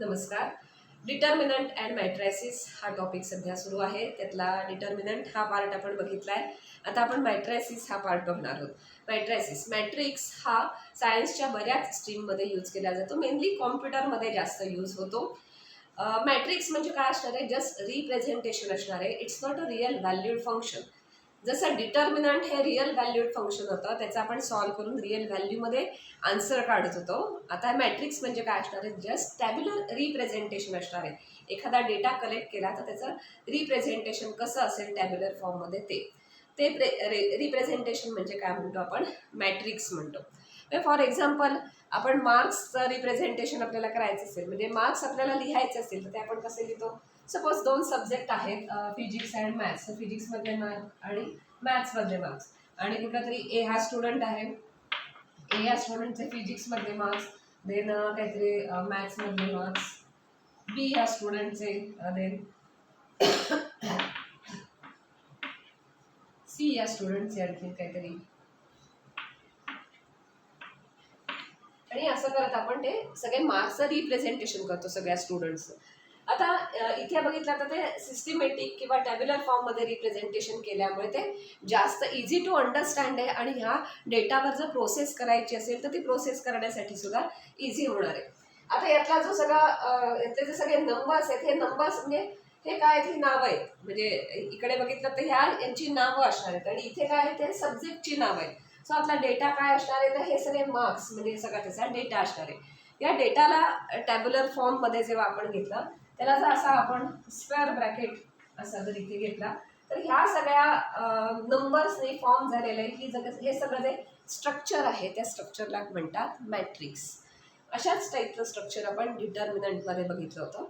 नमस्कार. Determinant and मॅट्रायसिस हा topic सध्या सुरू आहे. त्यातला डिटर्मिनंट हा पार्ट आपण बघितलाय. आता आपण मॅट्रायसिस हा पार्ट बघणार आहोत. मॅट्रिक्स हा सायन्सच्या बऱ्याच स्ट्रीममध्ये यूज केला जातो. मेनली कॉम्प्युटरमध्ये जास्त यूज होतो. मॅट्रिक्स म्हणजे काय असणार आहे? जस्ट रिप्रेझेंटेशन असणार आहे. It's not a real valued function. जसं डिटर्मिनंट हे रिअल व्हॅल्यूड फंक्शन होतं, त्याचं आपण सॉल्व्ह करून रिअल व्हॅल्यूमध्ये आन्सर काढत होतो. आता मॅट्रिक्स म्हणजे काय असणार आहे? जस्ट टॅब्युलर रिप्रेझेंटेशन असणार आहे. एखादा डेटा कलेक्ट केला तर त्याचं रिप्रेझेंटेशन कसं असेल टॅब्युलर फॉर्ममध्ये ते रिप्रेझेंटेशन म्हणजे काय म्हणतो आपण? मॅट्रिक्स म्हणतो. फॉर एक्झाम्पल आपण मार्क्सचं रिप्रेझेंटेशन आपल्याला करायचं असेल, म्हणजे मार्क्स आपल्याला लिहायचे असेल तर ते आपण कसे लिहितो? सपोज 2 सब्जेक्ट आहेत, फिजिक्स अँड मॅथ्स. फिजिक्समधले मार्क्स आणि मॅथ्समधले मार्क्स. आणि कुठला तरी ए हा स्टुडंट आहे. ए या स्टुडंटचे फिजिक्समधले मार्क्स, देन काहीतरी मॅथ्समधले मार्क्स. बी ह्या स्टुडंटचे, देन सी या स्टुडंटचे आणखी काहीतरी. आणि असं करत आपण ते सगळे मार्क्सचं रिप्रेझेंटेशन करतो सगळ्या स्टुडंट्सचं. आता इथे बघितलं तर ते सिस्टमॅटिक किंवा टॅब्युलर फॉर्ममध्ये रिप्रेझेंटेशन केल्यामुळे ते जास्त इझी टू अंडरस्टँड आहे. आणि ह्या डेटावर जर प्रोसेस करायची असेल तर ती प्रोसेस करण्यासाठी सुद्धा इझी होणार आहे. आता यातला जो यातले जे सगळे नंबर्स आहेत, हे नंबर्स म्हणजे हे काय आहेत? ही नावं आहेत. म्हणजे इकडे बघितलं तर यांची नावं असणार आहेत आणि इथे काय आहे? ते सब्जेक्टची नावं आहेत. सो आपला डेटा काय असणार आहे? तर हे सगळे मार्क्स म्हणजे सगळा त्याचा डेटा असणार आहे. या डेटाला टॅब्युलर फॉर्ममध्ये जेव्हा आपण घेतला, त्याला जर असा आपण स्क्वेअर ब्रॅकेट असा जर इथे घेतला तर ह्या सगळ्या नंबर्सने फॉर्म झालेलं आहे. हे सगळं जे स्ट्रक्चर आहे त्या स्ट्रक्चरला म्हणतात मॅट्रिक्स. अशाच टाईपचं स्ट्रक्चर आपण डिटर्मिनंटमध्ये बघितलं होतं.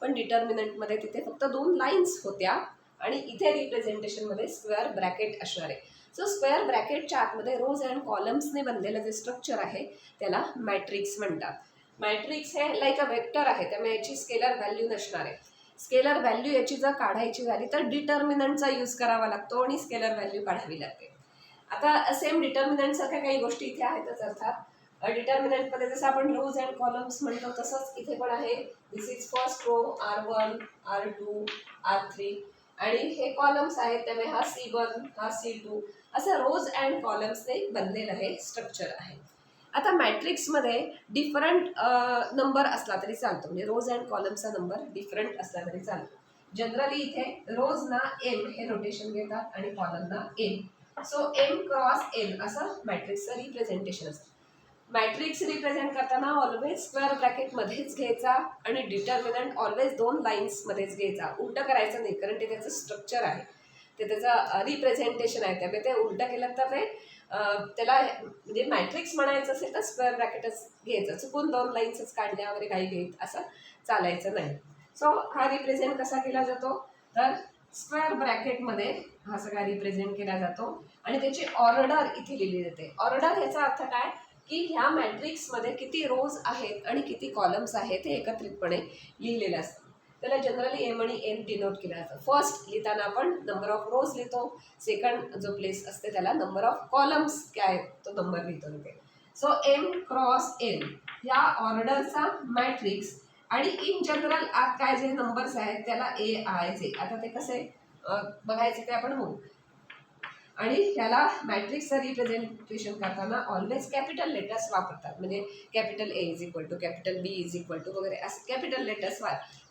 पण डिटर्मिनंटमध्ये तिथे फक्त 2 लाईन्स होत्या आणि इथे रिप्रेझेंटेशनमध्ये स्क्वेअर ब्रॅकेट असणार आहे. सो स्क्वेअर ब्रॅकेटच्या आतमध्ये रोज अँड कॉलम्सने बनलेलं जे स्ट्रक्चर आहे त्याला मॅट्रिक्स म्हणतात. मॅट्रिक्स हे लाईक अ वेक्टर आहे, त्यामुळे याची स्केलर व्हॅल्यू नसणार आहे. स्केलर व्हॅल्यू याची जर काढायची झाली तर डिटर्मिनंटचा यूज करावा लागतो आणि स्केलर व्हॅल्यू काढावी लागते. आता सेम डिटर्मिनंटसारख्या काही गोष्टी इथे आहेतच. अर्थात डिटर्मिनंटमध्ये जसं आपण रोज अँड कॉलम्स म्हणतो तसंच इथे पण आहे. दिस is first row, R1, R2, R3 आणि हे कॉलम्स आहेत, त्यामुळे हा C1, हा C2 असं रोज अँड कॉलम्सने बनलेलं हे स्ट्रक्चर आहे. आता मॅट्रिक्समध्ये डिफरंट नंबर असला तरी चालतो, म्हणजे रोज अँड कॉलमचा नंबर डिफरंट असला तरी चालतो. जनरली इथे रोजना M हे नोटेशन घेतात आणि कॉलमना N. So M cross N असं मॅट्रिक्सचं रिप्रेझेंटेशन असतं. मॅट्रिक्स रिप्रेझेंट करताना ऑलवेज स्क्वेअर ब्रॅकेटमध्येच घ्यायचा आणि डिटर्मिनंट ऑलवेज 2 लाईन्समध्येच घ्यायचा. उलटं करायचं नाही, कारण ते त्याचं स्ट्रक्चर आहे, ते त्याचं रिप्रेझेंटेशन आहे. त्यामुळे ते उलटं केलं तर ते त्याला म्हणजे मॅट्रिक्स म्हणायचं असेल तर स्क्वेअर ब्रॅकेटच घ्यायचं. चुकून 2 लाईन्सच काढल्या वगैरे काही घेत असं चालायचं नाही. सो हा रिप्रेझेंट कसा केला जातो? तर स्क्वेअर ब्रॅकेटमध्ये हा सगळा रिप्रेझेंट केला जातो आणि त्याची ऑर्डर इथे लिहिली जाते. ऑर्डर ह्याचा अर्थ काय की ह्या मॅट्रिक्समध्ये किती रोज आहेत आणि किती कॉलम्स आहेत हे एकत्रितपणे लिहिलेलं असतं. त्याला जनरली M आणि N डिनोट केलं जातं. फर्स्ट लिहिताना आपण नंबर ऑफ रोज लिहितो, सेकंड जो प्लेस असते त्याला नंबर ऑफ कॉलम्स काय तो नंबर लिहितो तिथे. सो M क्रॉस N या ऑर्डरचा मॅट्रिक्स आणि इन जनरल आत काय जे नंबर्स आहेत त्याला AIJ. आता ते कसे बघायचे ते आपण बघू. आणि ह्याला मॅट्रिक्सचं रिप्रेझेंटेशन करताना ऑलवेज कॅपिटल लेटर्स वापरतात. म्हणजे capital A is equal to capital B is equal to वगैरे असं कॅपिटल लेटर्स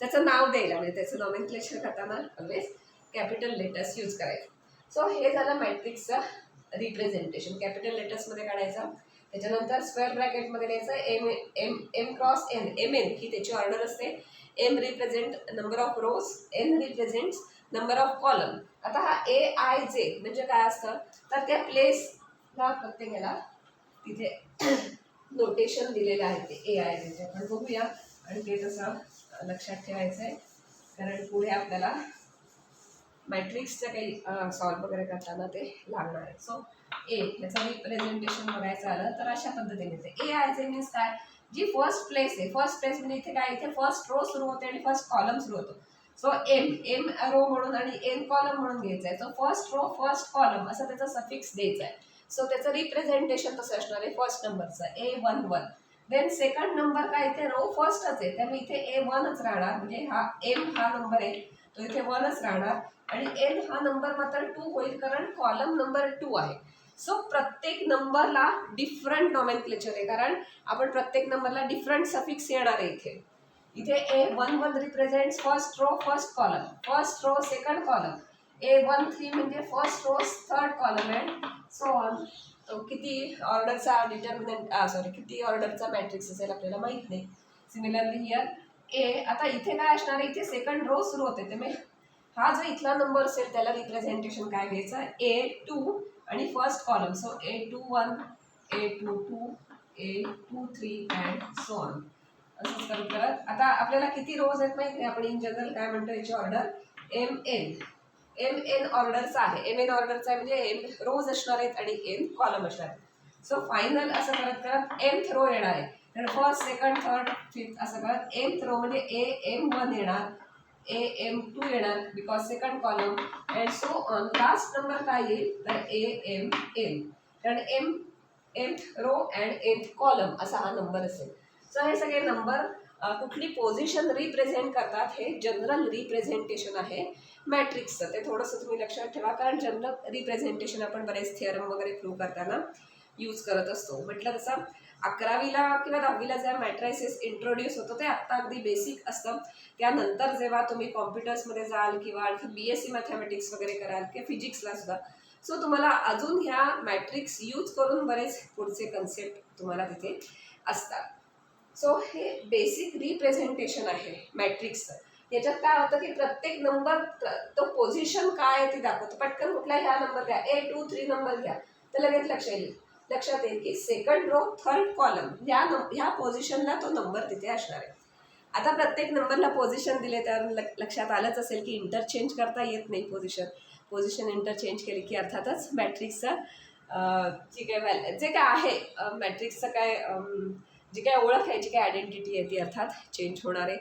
त्याचं नाव द्यायला, म्हणजे त्याचं नॉमेनक्लेचर करताना ऑलवेज कॅपिटल लेटर्स यूज करायचं. सो हे झालं मॅट्रिक्सचं रिप्रेझेंटेशन. कॅपिटल लेटर्समध्ये काढायचं, त्याच्यानंतर स्क्वेअर ब्रॅकेटमध्ये द्यायचं M क्रॉस N. MN ही त्याची ऑर्डर असते. M represent number of rose, N represents number of column. आता हा AIJ म्हणजे काय असतं तर त्या प्लेसला प्रत्येकाला तिथे नोटेशन दिलेलं आहे ते AIJ. आपण बघूया आणि ते तसं लक्षात ठेवायचं आहे, कारण पुढे आपल्याला मॅट्रिक्सचं काही सॉल्व वगैरे करताना ते लागणार आहे. सो याचं रिप्रेझेंटेशन बघायचं आलं तर अशा पद्धतीने ते AIJ मीन्स काय, जी फर्स्ट प्लेस आहे. फर्स्ट प्लेस म्हणजे इथे काय, इथे फर्स्ट रो सुरू होते आणि फर्स्ट कॉलम सुरू होतो. सो M रो म्हणून आणि N कॉलम म्हणून घ्यायचं आहे. So first row first column असं त्याचा सफिक्स द्यायचा आहे. सो त्याचं रिप्रेझेंटेशन तसं असणार आहे फर्स्ट नंबरचं A11 देन सेकंड नंबर काय इथे रो फर्स्टच आहे त्यामुळे इथे A1च राहणार, म्हणजे हा M हा नंबर आहे तो इथे 1च राहणार आणि N हा नंबर मात्र 2 होईल कारण कॉलम नंबर 2 आहे. सो प्रत्येक नंबरला डिफरंट नॉमेनक्लेचर आहे कारण आपण प्रत्येक नंबरला डिफरंट सफिक्स येणार आहे इथे. इथे A11 represents first row first column, first row second column, A13 म्हणजे first row third column and so on. किती ऑर्डरचा किती ऑर्डरचा मॅट्रिक्स असेल आपल्याला माहित नाही. सिमिलरली हिअर आता इथे काय असणार आहे, इथे सेकंड रो सुरू होते त्यामुळे हा जो इथला नंबर असेल त्याला रिप्रेझेंटेशन काय घ्यायचं A2 आणि first column. So A21, A22, A23 and so on. असंच करत आता आपल्याला किती रोज आहेत माहित नाही, आपण इन जनरल काय म्हणतो याची ऑर्डर MN ऑर्डरचा आहे. MN ऑर्डरचा आहे म्हणजे M रोज असणार आहेत आणि N कॉलम असणार आहेत. सो फायनल असं करत करत mth रो येणार आहे. तर फर्स्ट सेकंड थर्ड फिफ्थ असं करत mth रो म्हणजे AM1 येणार, AM2 येणार because second column and so on. Last number काय येईल तर AMN कारण mth row and nth column असा हा नंबर असेल. सो हे सगळे नंबर कुठली पोझिशन रिप्रेझेंट करतात हे जनरल रिप्रेझेंटेशन आहे मॅट्रिक्सचं. ते थोडंसं तुम्ही लक्षात ठेवा कारण जनरल रिप्रेझेंटेशन आपण बरेच थिअरम वगैरे प्रूव्ह करताना यूज करत असतो. म्हटलं तसं 11वीला किंवा 10वीला जे मॅट्रायसिस इंट्रोड्यूस होतो ते आत्ता अगदी बेसिक असतं. त्यानंतर जेव्हा तुम्ही कॉम्प्युटर्समध्ये जाल किंवा आणखी BSc मॅथमॅटिक्स वगैरे कराल किंवा फिजिक्सला सुद्धा सो तुम्हाला अजून ह्या मॅट्रिक्स यूज करून बरेच पुढचे कन्सेप्ट तुम्हाला तिथे असतात. सो हे बेसिक रिप्रेझेंटेशन आहे मॅट्रिक्सचं. याच्यात काय होतं की प्रत्येक नंबर तो पोझिशन काय आहे ती दाखवतो. पटकन कुठला ह्या नंबर घ्या, A23 नंबर घ्या तर लगेच लक्षात येईल की सेकंड रो थर्ड कॉलम ह्या पोझिशनला तो नंबर तिथे असणार आहे. आता प्रत्येक नंबरला पोझिशन दिले तर लक्षात आलंच असेल की इंटरचेंज करता येत नाही पोझिशन इंटरचेंज केली की अर्थातच मॅट्रिक्सचा जे काय आहे मॅट्रिक्सचं काय जी काय ओळख आहे जी काय आयडेंटिटी आहे ती अर्थात चेंज होणार आहे.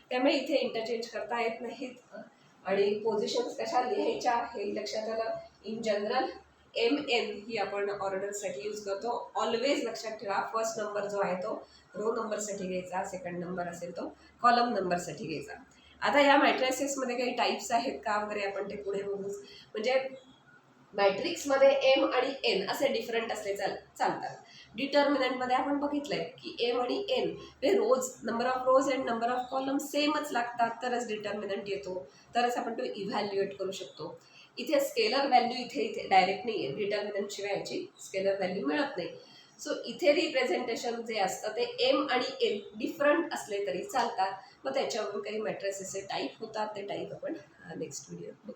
त्यामुळे इथे इंटरचेंज करता येत नाहीत आणि पोझिशन्स कशा लिहायच्या हे लक्षात आलं. इन जनरल MN ही आपण ऑर्डरसाठी यूज करतो. ऑलवेज लक्षात ठेवा फर्स्ट नंबर जो आहे तो रो नंबरसाठी घ्यायचा, सेकंड नंबर असेल तो कॉलम नंबरसाठी घ्यायचा. आता या मॅट्रिसेसमध्ये काही टाईप्स आहेत का वगैरे आपण ते पुढे बघू. म्हणजे मॅट्रिक्समध्ये M आणि N असे डिफरंट असले चालतात. डिटर्मिनंटमध्ये आपण बघितलंय की M आणि N हे number of rose and number of column सेमच लागतात तरच डिटर्मिनंट येतो, तरच आपण तो इव्हॅल्युएट करू शकतो. इथे स्केलर व्हॅल्यू इथे डायरेक्ट नाही आहे, डिटर्मिनंट शिवाय याची स्केलर व्हॅल्यू मिळत नाही. सो इथे रिप्रेझेंटेशन जे असतं ते M आणि N डिफरंट असले तरी चालतात. मग त्याच्यावरून काही मॅट्रिसेसचे टाईप होतात, ते टाईप आपण नेक्स्ट व्हिडिओ